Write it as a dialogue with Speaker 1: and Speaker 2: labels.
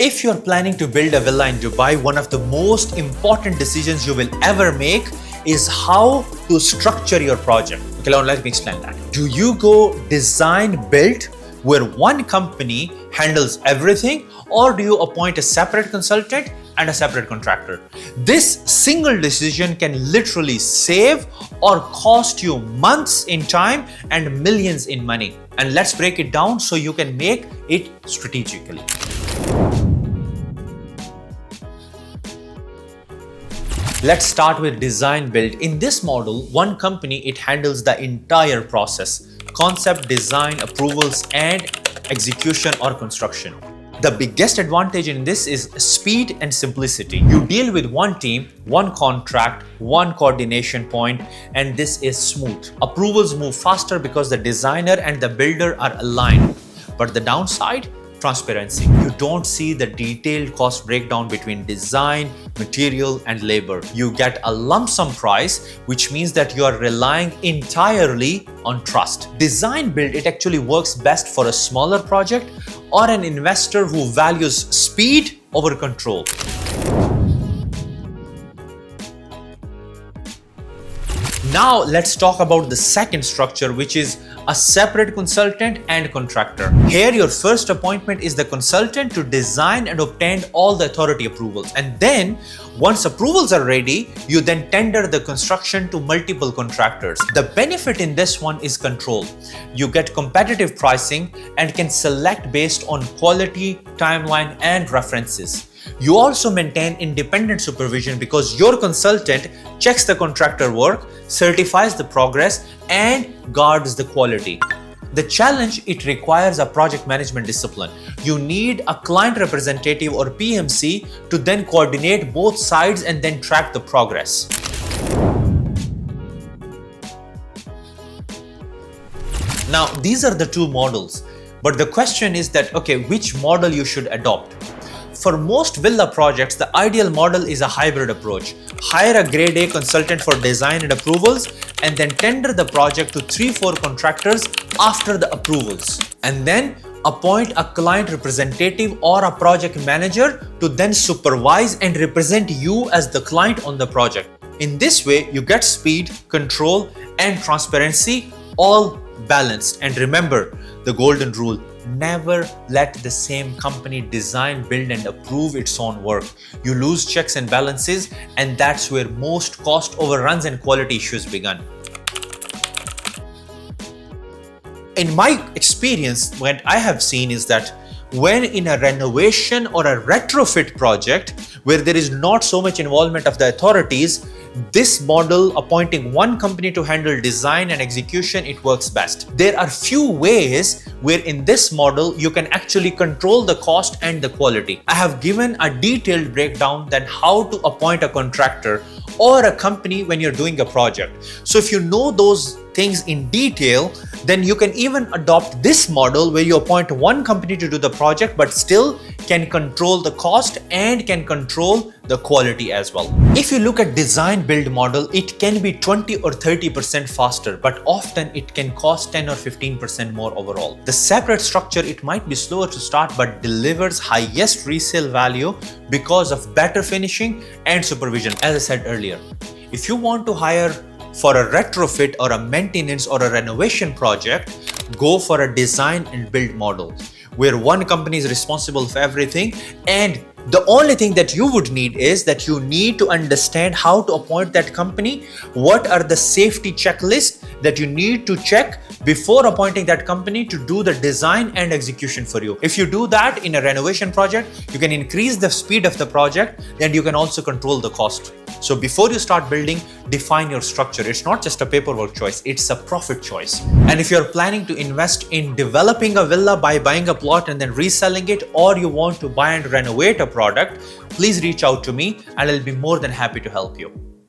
Speaker 1: If you're planning to build a villa in Dubai, one of the most important decisions you will ever make is how to structure your project. Okay, now let me explain that. Do you go design build where one company handles everything, or do you appoint a separate consultant and a separate contractor? This single decision can literally save or cost you months in time and millions in money. And let's break it down so you can make it strategically. Let's start with design build. In this model, one company, it handles the entire process: concept, design, approvals, and execution or construction. The biggest advantage in this is speed and simplicity. You deal with one team, one contract, one coordination point, and this is smooth. Approvals move faster because the designer and the builder are aligned. But the downside? Transparency. You don't see the detailed cost breakdown between design, material, and labor. You get a lump sum price, which means that you are relying entirely on trust. Design build, it actually works best for a smaller project or an investor who values speed over control. Now let's talk about the second structure, which is a separate consultant and contractor. Here, your first appointment is the consultant to design and obtain all the authority approvals. And then, once approvals are ready, you then tender the construction to multiple contractors. The benefit in this one is control. You get competitive pricing and can select based on quality, timeline, and references. You also maintain independent supervision because your consultant checks the contractor work, certifies the progress, and guards the quality. The challenge, it requires a project management discipline. You need a client representative or PMC to then coordinate both sides and then track the progress. Now, these are the two models, but the question is that, okay, which model you should adopt? For most villa projects, the ideal model is a hybrid approach. Hire a grade A consultant for design and approvals, and then tender the project to 3-4 contractors after the approvals. And then appoint a client representative or a project manager to then supervise and represent you as the client on the project. In this way, you get speed, control, and transparency all balanced. And remember the golden rule: never let the same company design, build, and approve its own work. You lose checks and balances, and that's where most cost overruns and quality issues begin. In my experience, what I have seen is that when in a renovation or a retrofit project where there is not so much involvement of the authorities, this model, appointing one company to handle design and execution, it works best. There are few ways where in this model you can actually control the cost and the quality. I have given a detailed breakdown on how to appoint a contractor or a company when you're doing a project. So if you know those things in detail, then you can even adopt this model where you appoint one company to do the project but still can control the cost and can control the quality as well. If you look at design build model, it can be 20 or 30% faster, but often it can cost 10 or 15% more overall. The separate structure, it might be slower to start but delivers highest resale value because of better finishing and supervision. As I said earlier, if you want to hire for a retrofit or a maintenance or a renovation project, go for a design and build model where one company is responsible for everything, and the only thing that you would need is that you need to understand how to appoint that company, what are the safety checklists that you need to check before appointing that company to do the design and execution for you. If you do that in a renovation project, you can increase the speed of the project and you can also control the cost. So before you start building, define your structure. It's not just a paperwork choice, it's a profit choice. And if you're planning to invest in developing a villa by buying a plot and then reselling it, or you want to buy and renovate a product, please reach out to me and I'll be more than happy to help you.